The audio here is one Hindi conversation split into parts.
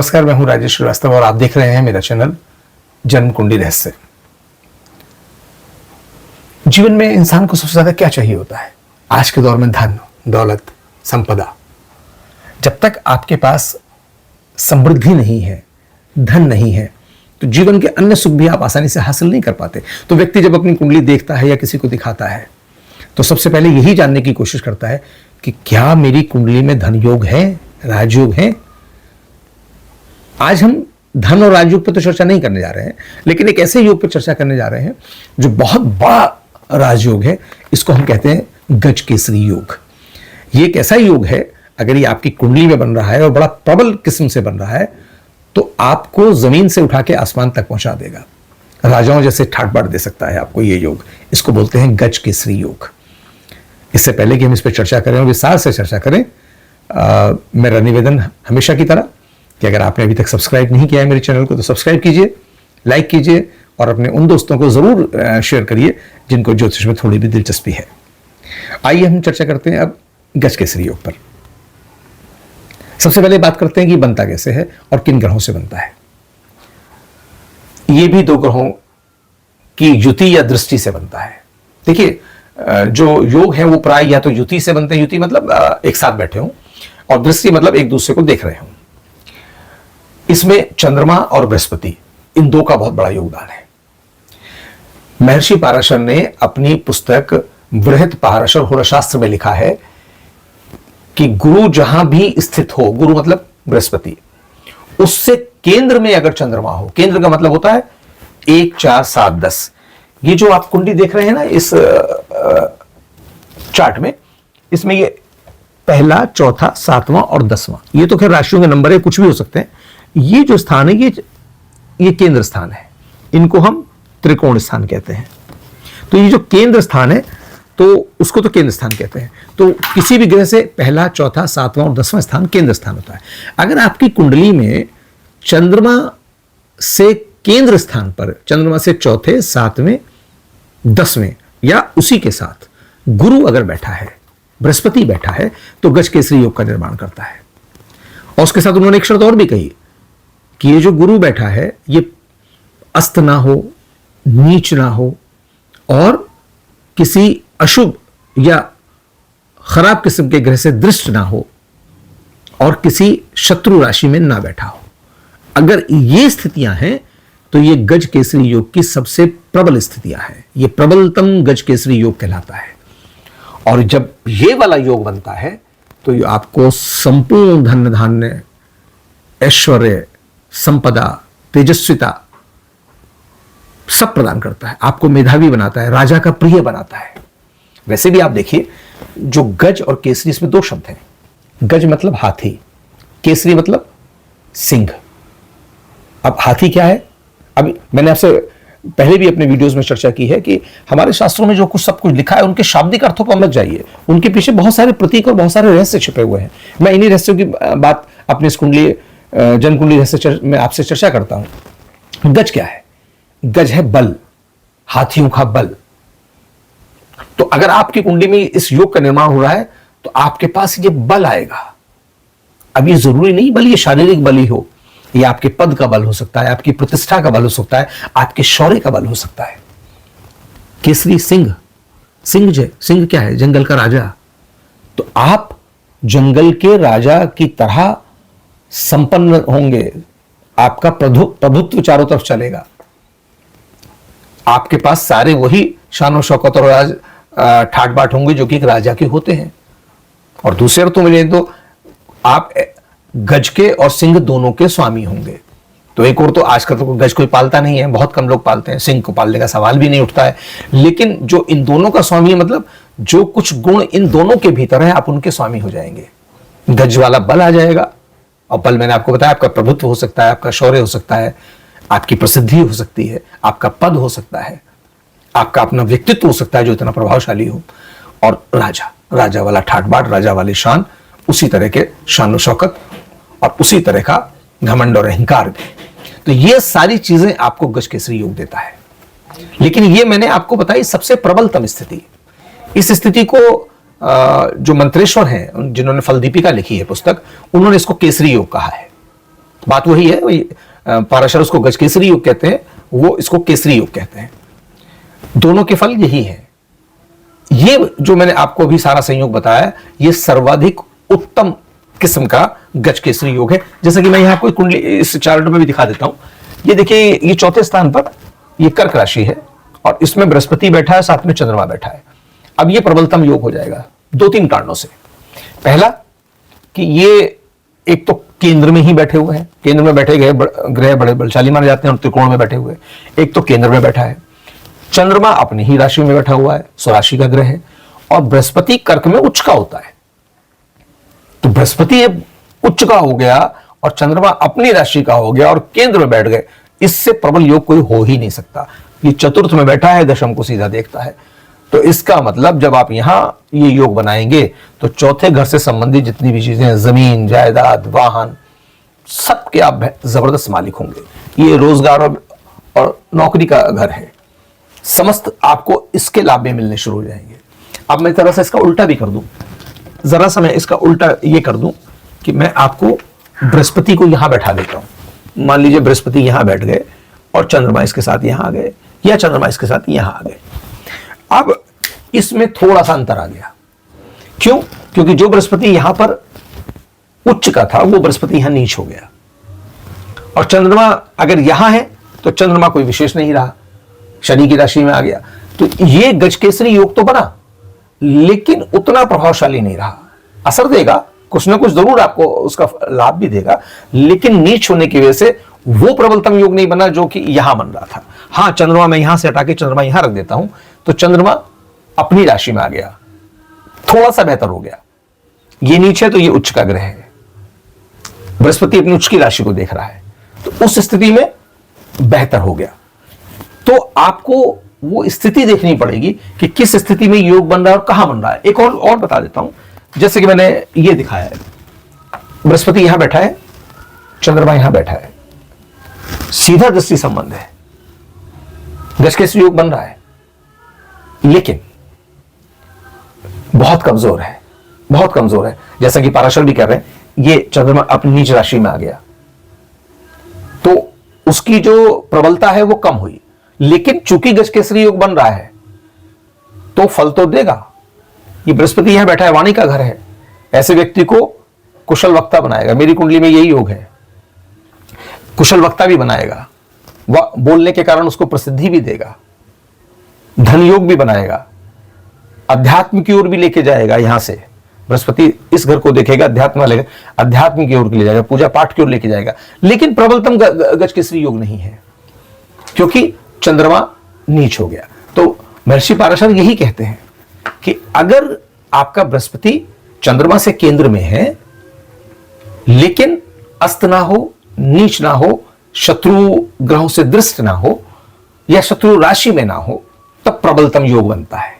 नमस्कार, मैं हूं राजेश श्रीवास्तव और आप देख रहे हैं मेरा चैनल जन्म कुंडली रहस्य। जीवन में इंसान को सबसे ज्यादा क्या चाहिए होता है? आज के दौर में धन, दौलत, संपदा। जब तक आपके पास समृद्धि नहीं है, धन नहीं है, तो जीवन के अन्य सुख भी आप आसानी से हासिल नहीं कर पाते। तो व्यक्ति जब अपनी कुंडली देखता है या किसी को दिखाता है तो सबसे पहले यही जानने की कोशिश करता है कि क्या मेरी कुंडली में धन योग है, राजयोग है। आज हम धन और राजयोग पर तो चर्चा नहीं करने जा रहे हैं, लेकिन एक ऐसे योग पर चर्चा करने जा रहे हैं जो बहुत बड़ा राजयोग है। इसको हम कहते हैं गजकेसरी योग। ये एक ऐसा योग है, अगर ये आपकी कुंडली में बन रहा है और बड़ा प्रबल किस्म से बन रहा है तो आपको जमीन से उठा के आसमान तक पहुंचा देगा। राजाओं जैसे ठाट बाट दे सकता है आपको ये योग। इसको बोलते हैं गजकेसरी योग। इससे पहले कि हम इस पर चर्चा करें और विस्तार से चर्चा करें, मेरा निवेदन हमेशा की तरह कि अगर आपने अभी तक सब्सक्राइब नहीं किया है मेरे चैनल को तो सब्सक्राइब कीजिए, लाइक कीजिए और अपने उन दोस्तों को जरूर शेयर करिए जिनको ज्योतिष में थोड़ी भी दिलचस्पी है। आइए हम चर्चा करते हैं अब गजकेसरी योग पर। सबसे पहले बात करते हैं कि बनता कैसे है और किन ग्रहों से बनता है। यह भी दो ग्रहों की युति या दृष्टि से बनता है। देखिए, जो योग है वो प्राय या तो युति से बनते हैं, युति मतलब एक साथ बैठे हों, और दृष्टि मतलब एक दूसरे को देख रहे हों। इसमें चंद्रमा और बृहस्पति, इन दो का बहुत बड़ा योगदान है। महर्षि पाराशर ने अपनी पुस्तक बृहत पाराशर होराशास्त्र में लिखा है कि गुरु जहां भी स्थित हो, गुरु मतलब बृहस्पति, उससे केंद्र में अगर चंद्रमा हो, केंद्र का मतलब होता है 1, 4, 7, 10। ये जो आप कुंडली देख रहे हैं ना इस चार्ट में, इसमें ये पहला, चौथा, 7वां और 10वां, ये तो खैर राशियों के नंबर है, कुछ भी हो सकते हैं। ये जो स्थान है ये केंद्र स्थान है। इनको हम त्रिकोण स्थान कहते हैं। तो ये जो केंद्र स्थान है तो उसको तो केंद्र स्थान कहते हैं। तो किसी भी ग्रह से पहला, चौथा, 7वां और 10वां स्थान केंद्र स्थान होता है। अगर आपकी कुंडली में चंद्रमा से केंद्र स्थान पर, चंद्रमा से चौथे, 7वें, 10वें या उसी के साथ गुरु अगर बैठा है, बृहस्पति बैठा है, तो गजकेसरी योग का निर्माण करता है। और उसके साथ उन्होंने एक शर्त और भी कही कि ये जो गुरु बैठा है ये अस्त ना हो, नीच ना हो और किसी अशुभ या खराब किस्म के ग्रह से दृष्ट ना हो और किसी शत्रु राशि में ना बैठा हो। अगर ये स्थितियां हैं तो ये गजकेसरी योग की सबसे प्रबल स्थितियां हैं। ये प्रबलतम गजकेसरी योग कहलाता है। और जब ये वाला योग बनता है तो ये आपको संपूर्ण धन धान्य, ऐश्वर्य, संपदा, तेजस्विता सब प्रदान करता है। आपको मेधावी बनाता है, राजा का प्रिय बनाता है। वैसे भी आप देखिए, जो गज और केसरी, इसमें दो शब्द हैं। गज मतलब हाथी, केसरी मतलब सिंह। अब हाथी क्या है? अभी मैंने आपसे पहले भी अपने वीडियोस में चर्चा की है कि हमारे शास्त्रों में जो कुछ सब कुछ लिखा है उनके शाब्दिक अर्थों को मत जाइए, उनके पीछे बहुत सारे प्रतीक और बहुत सारे रहस्य छिपे हुए हैं। मैं इन्हीं रहस्यों की बात अपनी इस कुंडली जन कुंडली रहस्य में आपसे चर्चा करता हूं। गज क्या है? गज है बल, हाथियों का बल। तो अगर आपकी कुंडली में इस योग का निर्माण हो रहा है तो आपके पास ये बल आएगा। अब ये जरूरी नहीं बल ये शारीरिक बल ही हो, ये आपके पद का बल हो सकता है, आपकी प्रतिष्ठा का बल हो सकता है, आपके शौर्य का बल हो सकता है। केसरी सिंह, सिंह क्या है? जंगल का राजा। तो आप जंगल के राजा की तरह संपन्न होंगे, आपका प्रभुत्व चारों तरफ चलेगा, आपके पास सारे वही शान शौकत और राज ठाट बाट होंगे जो कि एक राजा के होते हैं। और दूसरे अर्थों में तो आप गज के और सिंह दोनों के स्वामी होंगे। तो एक और तो आजकल तो गज कोई पालता नहीं है, बहुत कम लोग पालते हैं, सिंह को पालने का सवाल भी नहीं उठता है। लेकिन जो इन दोनों का स्वामी है, मतलब जो कुछ गुण इन दोनों के भीतर है, आप उनके स्वामी हो जाएंगे। गज वाला बल आ जाएगा, और बल मैंने आपको बताया आपका प्रभुत्व हो सकता है, आपका शौर्य हो सकता है, आपकी प्रसिद्धि हो सकती है, आपका पद हो सकता है, आपका अपना व्यक्तित्व हो सकता है जो इतना प्रभावशाली हो। और राजा वाला ठाट बाट, राजा वाली शान, उसी तरह के शान शौकत और उसी तरह का घमंड और अहंकार भी। तो ये सारी चीजें आपको गजकेसरी योग देता है। लेकिन ये मैंने आपको बताई सबसे प्रबलतम स्थिति। इस स्थिति को जो मंत्रेश्वर हैं जिन्होंने फल दीपिका लिखी है पुस्तक, उन्होंने इसको केसरी योग कहा है। बात वही है, वही पाराशर उसको गजकेसरी योग कहते हैं, वो इसको केसरी योग कहते हैं। दोनों के फल यही है। ये जो मैंने आपको अभी सारा संयोग बताया, ये सर्वाधिक उत्तम किस्म का गजकेसरी योग है। जैसा कि मैं यहां आपको कुंडली इस चार्ट में भी दिखा देता हूं। ये देखिए, ये चौथे स्थान पर ये कर्क राशि है और इसमें बृहस्पति बैठा है, साथ में चंद्रमा बैठा है। अब ये प्रबलतम योग हो जाएगा 2-3 कारणों से। पहला कि ये एक तो केंद्र में ही बैठे हुए हैं, केंद्र में बैठे गए ग्रह बड़े बलशाली माने जाते हैं और त्रिकोण में बैठे हुए। एक तो केंद्र में बैठा है, चंद्रमा अपनी ही राशि में बैठा हुआ है, स्वराशि का ग्रह है, और बृहस्पति कर्क में उच्च का होता है। तो बृहस्पति उच्च का हो गया और चंद्रमा अपनी राशि का हो गया और केंद्र में बैठ गए, इससे प्रबल योग कोई हो ही नहीं सकता। ये चतुर्थ में बैठा है, दशम को सीधा देखता है। तो इसका मतलब जब आप यहां ये योग बनाएंगे तो चौथे घर से संबंधित जितनी भी चीजें, जमीन, जायदाद, वाहन, सबके आप जबरदस्त मालिक होंगे। ये रोजगार और नौकरी का घर है, समस्त आपको इसके लाभ में मिलने शुरू हो जाएंगे। अब मैं तरह से इसका उल्टा भी कर दूं, जरा सा मैं इसका उल्टा ये कर दूं कि मैं आपको बृहस्पति को यहां बैठा देता हूं। मान लीजिए बृहस्पति यहां बैठ गए और चंद्रमा इसके साथ यहां आ गए, या चंद्रमा इसके साथ यहां आ गए। अब इसमें थोड़ा सा अंतर आ गया। क्यों? क्योंकि जो बृहस्पति यहां पर उच्च का था, वो बृहस्पति यहां नीच हो गया, और चंद्रमा अगर यहां है तो चंद्रमा कोई विशेष नहीं रहा, शनि की राशि में आ गया। तो ये गजकेसरी योग तो बना, लेकिन उतना प्रभावशाली नहीं रहा। असर देगा, कुछ ना कुछ जरूर आपको उसका लाभ भी देगा, लेकिन नीच होने की वजह से वो प्रबलतम योग नहीं बना जो कि यहां बन रहा था। हां, चंद्रमा मैं यहां से हटा के चंद्रमा यहां रख देता हूं तो चंद्रमा अपनी राशि में आ गया, थोड़ा सा बेहतर हो गया। ये नीच है तो ये उच्च का ग्रह है, बृहस्पति अपनी उच्च की राशि को देख रहा है, तो उस स्थिति में बेहतर हो गया। तो आपको वो स्थिति देखनी पड़ेगी कि किस स्थिति में योग बन रहा है और कहां बन रहा है। एक और बता देता हूं, जैसे कि मैंने ये दिखाया है, बृहस्पति यहां बैठा है, चंद्रमा यहां बैठा है, सीधा दृष्टि संबंध है, गजकेसरी योग बन रहा है, लेकिन बहुत कमजोर है, बहुत कमजोर है। जैसा कि पाराशर भी कह रहे हैं, ये चंद्रमा अपनी नीच राशि में आ गया तो उसकी जो प्रबलता है वो कम हुई, लेकिन चूंकि गजकेसरी योग बन रहा है तो फल तो देगा। ये बृहस्पति यहां बैठा है, वाणी का घर है, ऐसे व्यक्ति को कुशल वक्ता बनाएगा। मेरी कुंडली में यही योग है, कुशल वक्ता भी बनाएगा, वह बोलने के कारण उसको प्रसिद्धि भी देगा, धन योग भी बनाएगा, अध्यात्म की ओर भी लेके जाएगा। यहां से बृहस्पति इस घर को देखेगा, अध्यात्म की ओर ले जाएगा, पूजा पाठ की ओर लेके जाएगा, लेकिन प्रबलतम गजकेसरी योग नहीं है क्योंकि चंद्रमा नीच हो गया। तो महर्षि पाराशर यही कहते हैं कि अगर आपका बृहस्पति चंद्रमा से केंद्र में है लेकिन अस्त ना हो, नीच ना हो, शत्रु ग्रहों से दृष्ट ना हो, या शत्रु राशि में ना हो, तब प्रबलतम योग बनता है।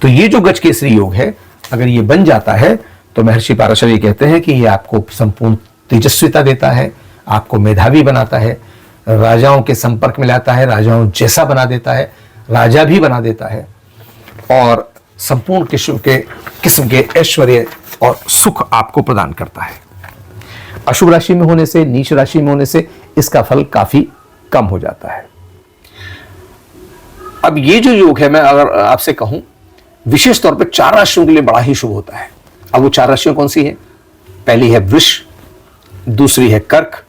तो ये जो गजकेसरी योग है, अगर ये बन जाता है तो महर्षि पाराशर ये कहते हैं कि ये आपको संपूर्ण तेजस्विता देता है, आपको मेधावी बनाता है, राजाओं के संपर्क में लाता है, राजाओं जैसा बना देता है, राजा भी बना देता है, और संपूर्ण किस्म के ऐश्वर्य और सुख आपको प्रदान करता है। अशुभ राशि में होने से, नीच राशि में होने से इसका फल काफी कम हो जाता है। अब ये जो योग है, मैं अगर आपसे कहूं, विशेष तौर पे 4 राशियों के लिए बड़ा ही शुभ होता है। अब वो 4 राशियां कौन सी है? पहली है वृष, दूसरी है कर्क,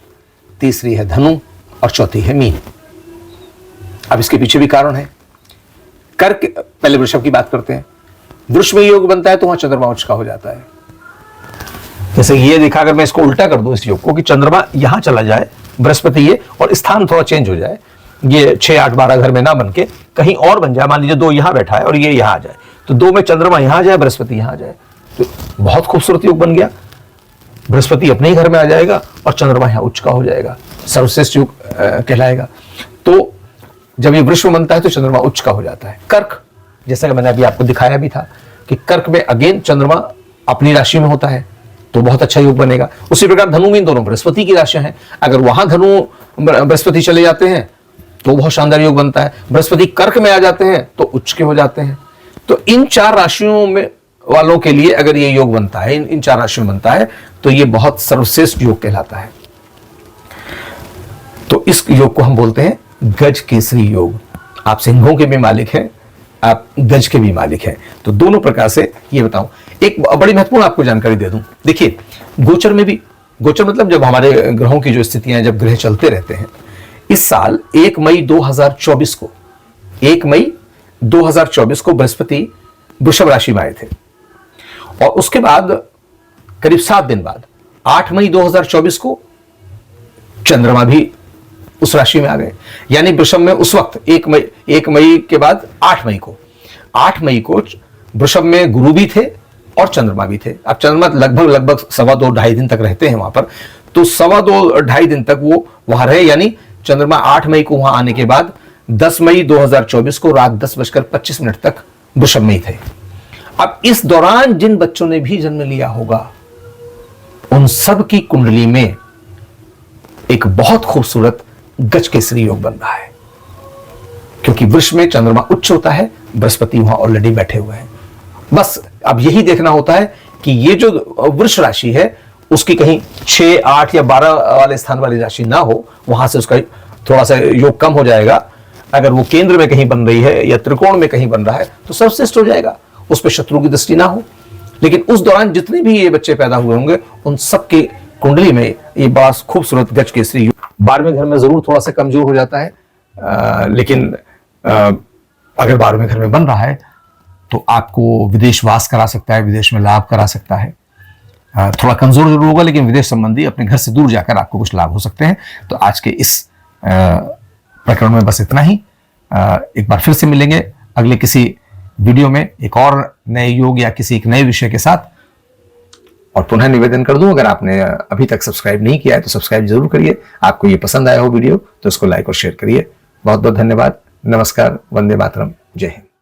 तीसरी है धनु और चौथी है मीन। अब इसके पीछे भी कारण है। कर्क, पहले वृषभ की बात करते हैं। वृष में योग बनता है तो वहां चंद्रमा उच्च का हो जाता है। जैसे ये देखा, अगर मैं इसको उल्टा कर दूं इस योग को कि चंद्रमा यहां चला जाए, बृहस्पति ये, और स्थान थोड़ा चेंज हो जाए, ये 6, 8, 12 घर में ना बन के कहीं और बन जाए। मान लीजिए 2 यहां बैठा है और ये यहां आ जाए, तो 2 में चंद्रमा यहां आ जाए, बृहस्पति यहां आ जाए, तो बहुत खूबसूरत योग बन गया। बृहस्पति अपने ही घर में आ जाएगा और चंद्रमा यहां उच्च का हो जाएगा, सर्वश्रेष्ठ योग कहलाएगा। तो जब ये वृष में बनता है तो चंद्रमा उच्च का हो जाता है। कर्क, जैसा कि मैंने अभी आपको दिखाया भी था कि कर्क में अगेन चंद्रमा अपनी राशि में होता है तो बहुत अच्छा योग बनेगा। उसी प्रकार धनु मीन दोनों बृहस्पति की राशियां हैं, अगर वहां धनु बृहस्पति चले जाते हैं तो बहुत शानदार योग बनता है। बृहस्पति कर्क में आ जाते हैं तो उच्च के हो जाते हैं। तो इन 4 राशियों में वालों के लिए अगर ये योग बनता है, इन 4 राशियों में बनता है, तो ये बहुत सर्वश्रेष्ठ योग कहलाता है। तो इस योग को हम बोलते हैं गज केसरी योग। आप सिंहों के भी मालिक हैं, आप गज के भी मालिक हैं। तो दोनों प्रकार से ये बताऊं। एक बड़ी महत्वपूर्ण आपको जानकारी दे दूं। देखिए, गोचर में भी, गोचर मतलब जब हमारे ग्रहों की जो स्थितियां हैं, जब ग्रह चलते रहते हैं, इस साल 1 मई 2024 को, 1 मई 2024 को बृहस्पति वृषभ राशि में आए थे, और उसके बाद करीब 7 दिन बाद 8 मई 2024 को चंद्रमा भी उस राशि में आ गए। यानी वृषभ में उस वक्त 1 मई के बाद 8 मई को वृषभ में गुरु भी थे और चंद्रमा भी थे। अब चंद्रमा लगभग 2.25 दिन तक रहते हैं वहां पर, तो 2.25 दिन तक वो वहां रहे। यानी चंद्रमा 8 मई को वहां आने के बाद 10 मई 2024 को रात 10:25 तक वृषभ में ही थे। अब इस दौरान जिन बच्चों ने भी जन्म लिया होगा, उन सब की कुंडली में एक बहुत खूबसूरत गज केसरी योग बन रहा है, क्योंकि वृष में चंद्रमा उच्च होता है, बृहस्पति वहां ऑलरेडी बैठे हुए हैं। बस अब यही देखना होता है कि ये जो वृष राशि है उसकी कहीं 6, 8 या 12 वाले स्थान वाली राशि ना हो, वहां से उसका थोड़ा सा योग कम हो जाएगा। अगर वो केंद्र में कहीं बन रही है या त्रिकोण में कहीं बन रहा है तो सर्वश्रेष्ठ हो जाएगा, उस पर शत्रु की दृष्टि ना हो। लेकिन उस दौरान जितने भी ये बच्चे पैदा हुए होंगे, उन सबके कुंडली में ये बड़ा खूबसूरत गज केसरी योग। 12वें घर में जरूर थोड़ा सा कमजोर हो जाता है, लेकिन अगर 12वें घर में बन रहा है तो आपको विदेश वास करा सकता है, विदेश में लाभ करा सकता है। थोड़ा कमजोर जरूर होगा, लेकिन विदेश संबंधी अपने घर से दूर जाकर आपको कुछ लाभ हो सकते हैं। तो आज के इस प्रकरण में बस इतना ही। एक बार फिर से मिलेंगे अगले किसी वीडियो में एक और नए योग या किसी एक नए विषय के साथ। और पुनः निवेदन कर दूं, अगर आपने अभी तक सब्सक्राइब नहीं किया है तो सब्सक्राइब जरूर करिए। आपको ये पसंद आया हो वीडियो तो इसको लाइक और शेयर करिए। बहुत बहुत धन्यवाद। नमस्कार। वंदे मातरम। जय हिंद।